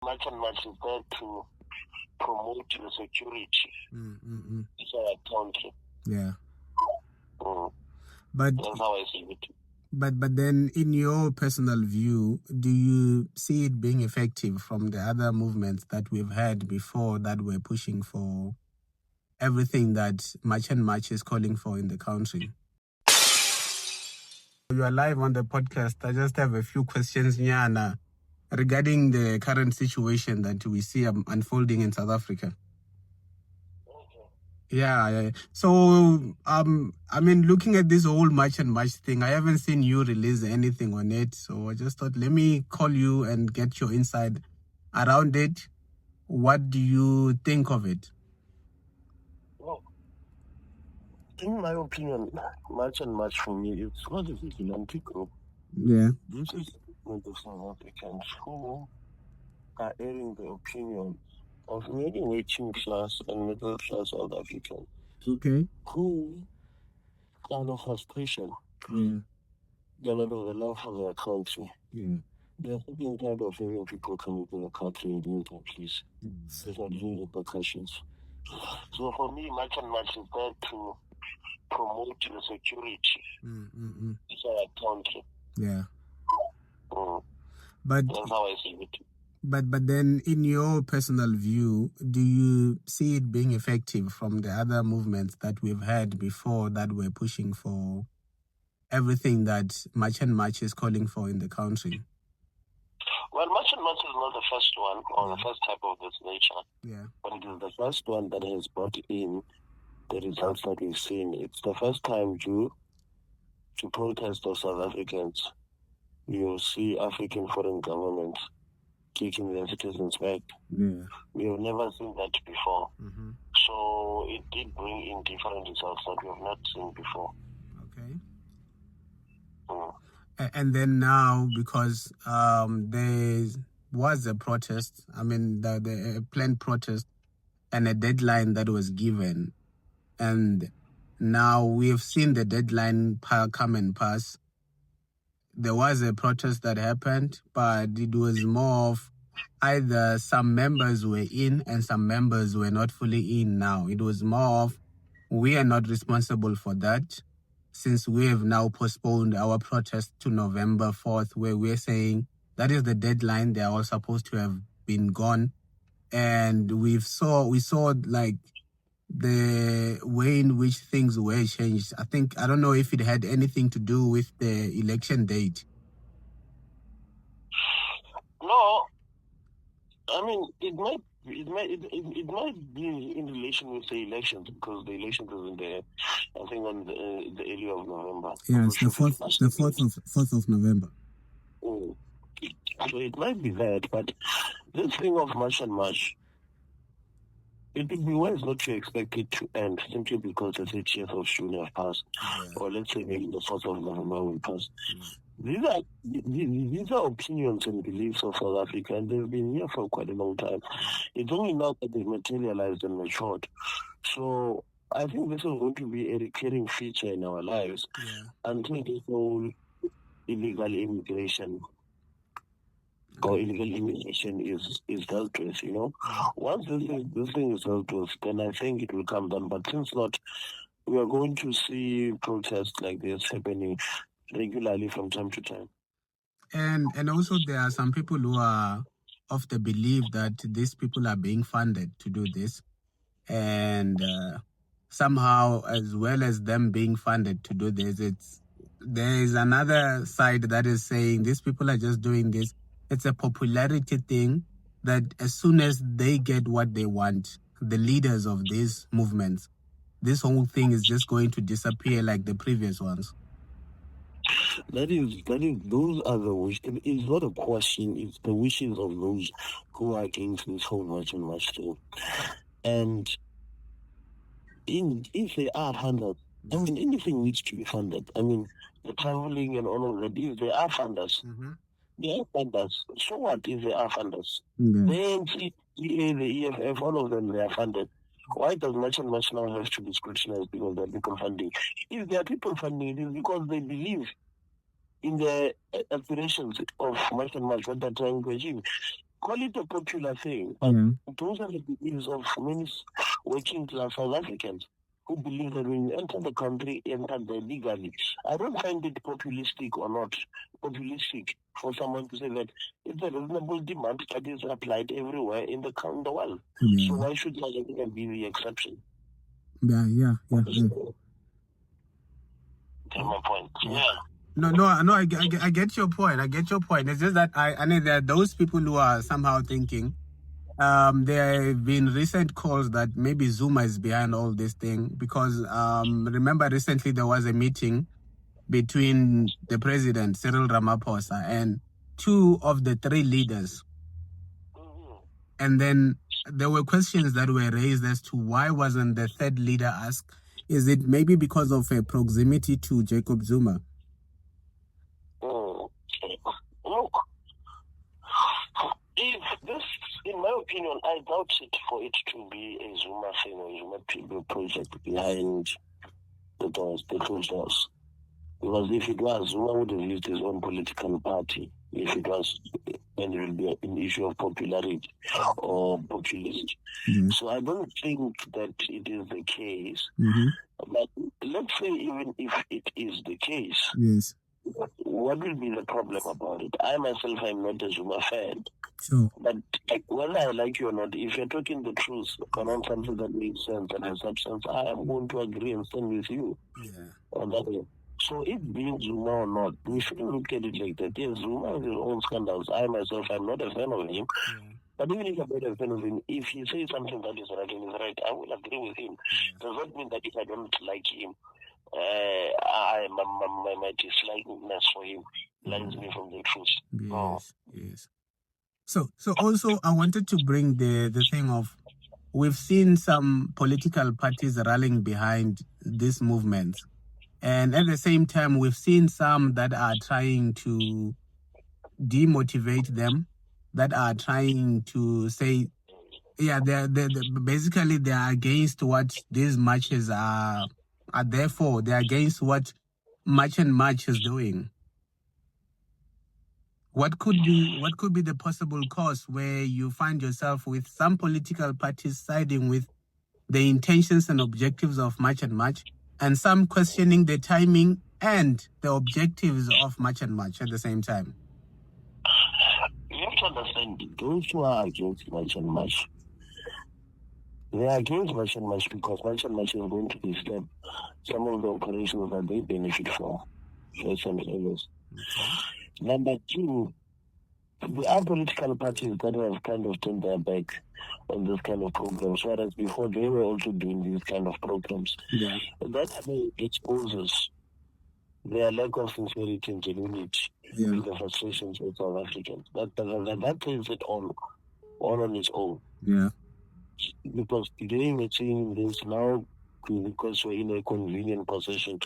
MarchandMarch is there to promote the security in our country. Yeah. Mm. But that's how I see it. But then, in your personal view, do you see it being effective from the other movements that we've had before that were pushing for everything that MarchandMarch is calling for in the country? You are live on the podcast. I just have a few questions, Nyana, regarding the current situation that we see unfolding in South Africa. Yeah. So, I mean, looking at this whole MarchandMarch thing, I haven't seen you release anything on it. So I just thought, let me call you and get your insight around it. What do you think of it? Well, in my opinion, MarchandMarch for me, it's not a vigilante group. Yeah. This is the South Africans who are airing the opinion of many working class and middle class South Africans. Okay. Who kind of frustration. Yeah. They're not of the love for their country. Yeah. They're thinking tired of hearing people coming to the country and doing things. There's not doing repercussions. So for me, MarchandMarch is there to promote the security in our country. Yeah. Mm. But that's how I see it. But then, in your personal view, do you see it being effective from the other movements that we've had before that were pushing for everything that MarchandMarch is calling for in the country? Well, MarchandMarch is not the first one or the first type of this nature. Yeah. But it is the first one that has brought in the results that we've seen. It's the first time due to protest of South Africans, you'll see African foreign governments kicking their citizens back. Yeah. We have never seen that before. So it did bring in different results that we have not seen before. Okay. And then now, because there was a protest, I mean, the planned protest and a deadline that was given, and now we've seen the deadline come and pass. There was a protest that happened, but it was more of either some members were in and some members were not fully in now. It was more of, we are not responsible for that, since we have now postponed our protest to November 4th, where we're saying that is the deadline. They are all supposed to have been gone. And we saw like the way in which things were changed. I don't know if it had anything to do with the election date. No, I mean, it might be in relation with the elections, because the elections is in the, I think, on the area of November. Yeah, it's the 4th of November. So it might be that, but this thing of MarchandMarch, it would be wise not to expect it to end simply because the 30th of June has passed, or let's say maybe the 4th of November will pass. These are opinions and beliefs of South Africa, and they've been here for quite a long time. It's only now that they've materialized and matured. So I think this is going to be a recurring feature in our lives until this whole illegal immigration or illegal immigration is dealt with, you know. Once this thing is dealt with, then I think it will come down. But since not, we are going to see protests like this happening regularly from time to time. And also there are some people who are of the belief that these people are being funded to do this. And somehow, as well as them being funded to do this, there is another side that is saying these people are just doing this. It's a popularity thing, that as soon as they get what they want, the leaders of these movements, this whole thing is just going to disappear like the previous ones. Those are the wishes. It's not a question, it's the wishes of those who are against this whole MarchandMarch thing. And if they are funded, I mean, anything needs to be funded. I mean, the traveling and all of that, if they are funders, they are funders. So what if they are funders? The ANC, the EFF, all of them, they are funded. Why does MarchandMarch now have to be scrutinized because there are people funding? If there are people funding, it is because they believe in the aspirations of MarchandMarch, what they're trying to achieve. call it a popular thing, but those are the beliefs of many working class South Africans who believe that when you enter the country, enter there legally. I don't find it populistic or not populistic for someone to say that it's a reasonable demand that is applied everywhere in the world. So why should South Africa be the exception? Yeah. That's my point. Yeah. No, I get your point. It's just that I know there are those people who are somehow thinking there have been recent calls that maybe Zuma is behind all this thing because remember recently there was a meeting between the president Cyril Ramaphosa and 2 of the 3 leaders, and then there were questions that were raised as to why wasn't the 3rd leader asked. Is it maybe because of a proximity to JacobZuma? Look, if this, in my opinion, I doubt it for it to be a Zuma thing or Zuma people project behind the closed doors. Because if it was, Zuma would have used his own political party. If it was, then it will be an issue of popularity or populism. So I don't think that it is the case. But let's say even if it is the case, what will be the problem about it? I myself am not a Zuma fan. But whether I like you or not, if you're talking the truth around something that makes sense and has substance, I am going to agree and stand with you on that way. So it being Zuma or not, we shouldn't look at it like that. Yes, Zuma has his own scandals. I myself am not a fan of him. But even if I'm not a fan of him, if he says something that is right and is right, I will agree with him. Does that mean that if I don't like him, my dislikeness for him blinds me from the truth? Yes. So also I wanted to bring the thing of, we've seen some political parties rallying behind this movement. And at the same time, we've seen some that are trying to demotivate them, that are trying to say, they're basically they are against what these marches are there for. They're against what MarchandMarch is doing. What could be the possible cause where you find yourself with some political parties siding with the intentions and objectives of MarchandMarch, and some questioning the timing and the objectives of MarchandMarch at the same time? You have to understand, those who are against MarchandMarch, they are against MarchandMarch because MarchandMarch is going to disturb some of the operations that they benefit from. First and foremost. Number 2, there are political parties that have kind of turned their back on this kind of programs, whereas before they were also doing these kind of programs. That exposes their lack of sincerity and genuinity with the frustrations of South Africans. That says it all on its own. Because today we're seeing this now, because we're in a convenient position,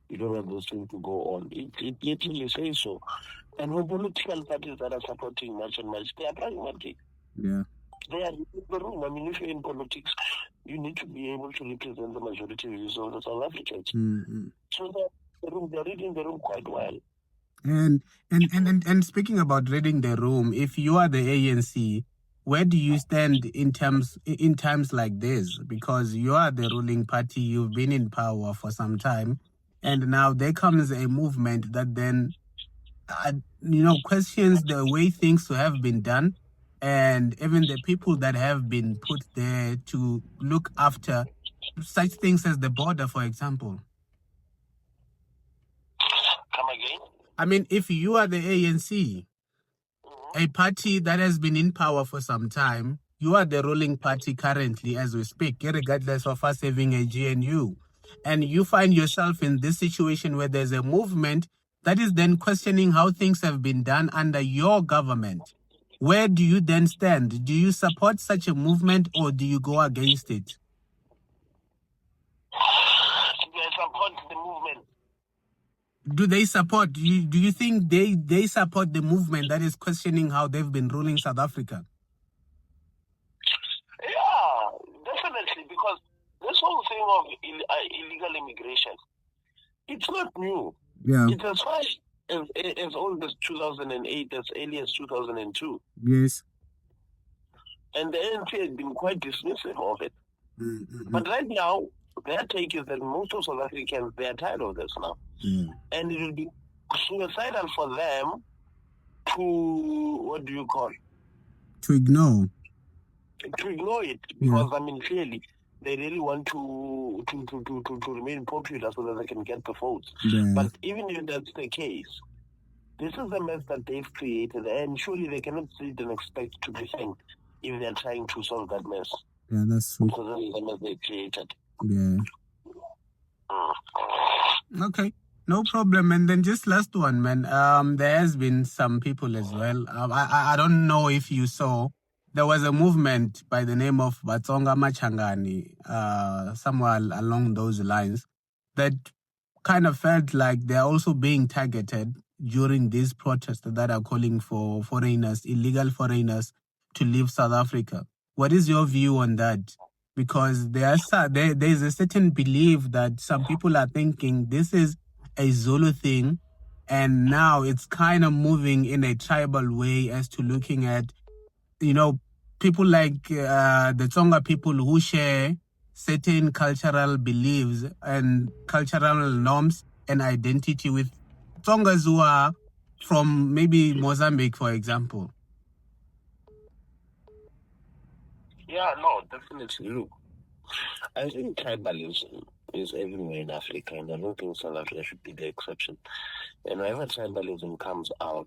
you don't have those things to go on. It literally says so. And for political parties that are supporting MarchandMarch, they are pragmatic. They are in the room. I mean, if you're in politics, you need to be able to represent the majority views of the South Africans. So they're reading the room quite well. And speaking about reading the room, if you are the ANC, where do you stand in times like this? Because you are the ruling party, you've been in power for some time, and now there comes a movement that then questions the way things have been done, and even the people that have been put there to look after such things as the border, for example. Come again? I mean, if you are the ANC, a party that has been in power for some time, you are the ruling party currently as we speak, regardless of us having a GNU, and you find yourself in this situation where there's a movement that is then questioning how things have been done under your government. Where do you then stand? Do you support such a movement or do you go against it? I support the movement. Do they support? Do you think they support the movement that is questioning how they've been ruling South Africa? Yeah, definitely, because this whole thing of illegal immigration, it's not new. It's as far as old as 2008, as early as 2002. And the ANC has been quite dismissive of it. Mm-hmm. But right now, their take is that most of South Africans, they are tired of this now. And it will be suicidal for them to, what do you call? To ignore. To ignore it. Because, I mean, clearly, they really want to remain popular so that they can get the votes. But even if that's the case, this is the mess that they've created, and surely they cannot sit and expect to be thanked if they're trying to solve that mess. Yeah, that's true. Because this is the mess they created. Yeah. Okay, no problem. And then just last one, man. There has been some people as well. I don't know if you saw. There was a movement by the name of Batsonga Machangani, somewhere along those lines, that kind of felt like they're also being targeted during these protests that are calling for foreigners, illegal foreigners, to leave South Africa. What is your view on that? Because there's a certain belief that some people are thinking this is a Zulu thing, and now it's kind of moving in a tribal way as to looking at, people like the Tsonga people who share certain cultural beliefs and cultural norms and identity with Tsongas who are from maybe Mozambique, for example. Yeah, no, definitely. Look, I think tribalism is everywhere in Africa, and I don't think South Africa should be the exception. And whenever tribalism comes out,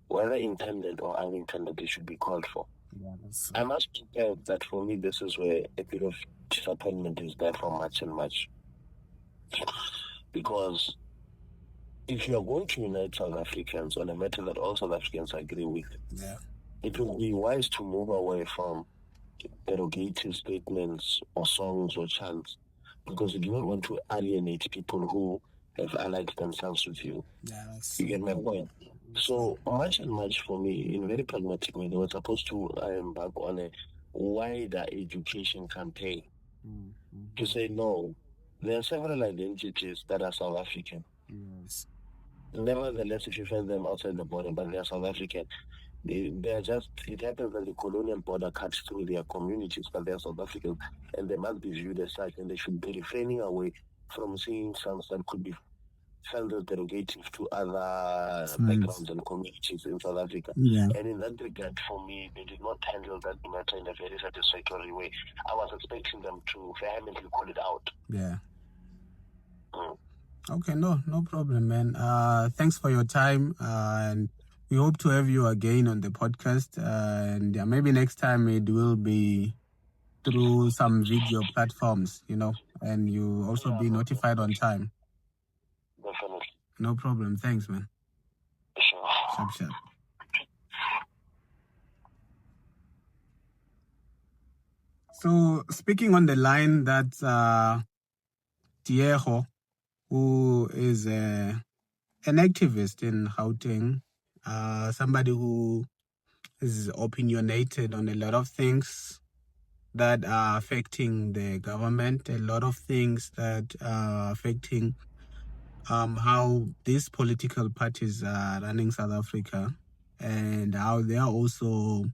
whether intended or unintended, it should be called for. Yeah, I must prepare that for me, this is where a bit of disappointment is there for MarchandMarch. Because if you are going to unite South Africans on a matter that all South Africans agree with, it would be wise to move away from derogatory statements or songs or chants, because you do not want to alienate people who have allied themselves with you. You get my point? So MarchandMarch for me, in a very pragmatic way, they were supposed to embark on a wider education campaign to say, no, there are several identities that are South African. Yes. Nevertheless, if you find them outside the border, but they are South African, they are just, it happens that the colonial border cuts through their communities, but they are South Africans, and they must be viewed as such, and they should be refraining away from seeing songs that could be felt as derogative to other backgrounds and communities in South Africa. Yeah. And in that regard, for me, they did not handle that matter in a very satisfactory way. I was expecting them to vehemently call it out. Yeah. Okay, no problem, man. Thanks for your time, and we hope to have you again on the podcast. And maybe next time it will be through some video platforms, and you also be notified on time. Definitely. No problem. Thanks, man. Sure. Sharp. So, speaking on the line, that's Diego, who is an activist in Gauteng, somebody who is opinionated on a lot of things that are affecting the government, a lot of things that are affecting how these political parties are running South Africa, and how they are also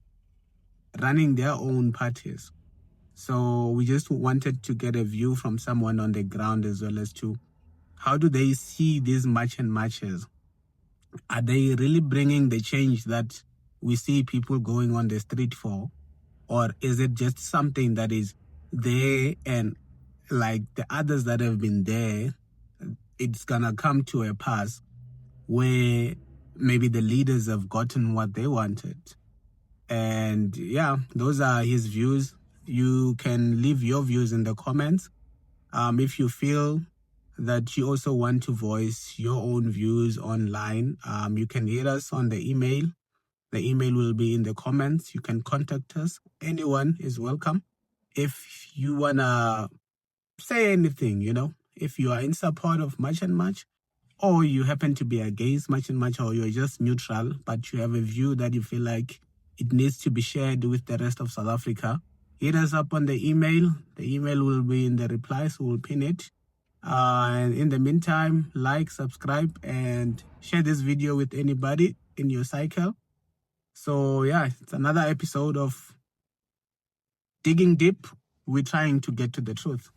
running their own parties. So we just wanted to get a view from someone on the ground, as well as to how do they see these MarchandMarches? Are they really bringing the change that we see people going on the street for? Or is it just something that is there, and like the others that have been there, it's going to come to a pass where maybe the leaders have gotten what they wanted? And yeah, those are his views. You can leave your views in the comments. If you feel that you also want to voice your own views online, you can hit us on the email. The email will be in the comments. You can contact us. Anyone is welcome. If you want to say anything, if you are in support of MarchandMarch, or you happen to be against MarchandMarch, or you're just neutral, but you have a view that you feel like it needs to be shared with the rest of South Africa, hit us up on the email. The email will be in the replies. We'll pin it. And in the meantime, like, subscribe, and share this video with anybody in your cycle. So yeah, it's another episode of digging deep, we're trying to get to the truth.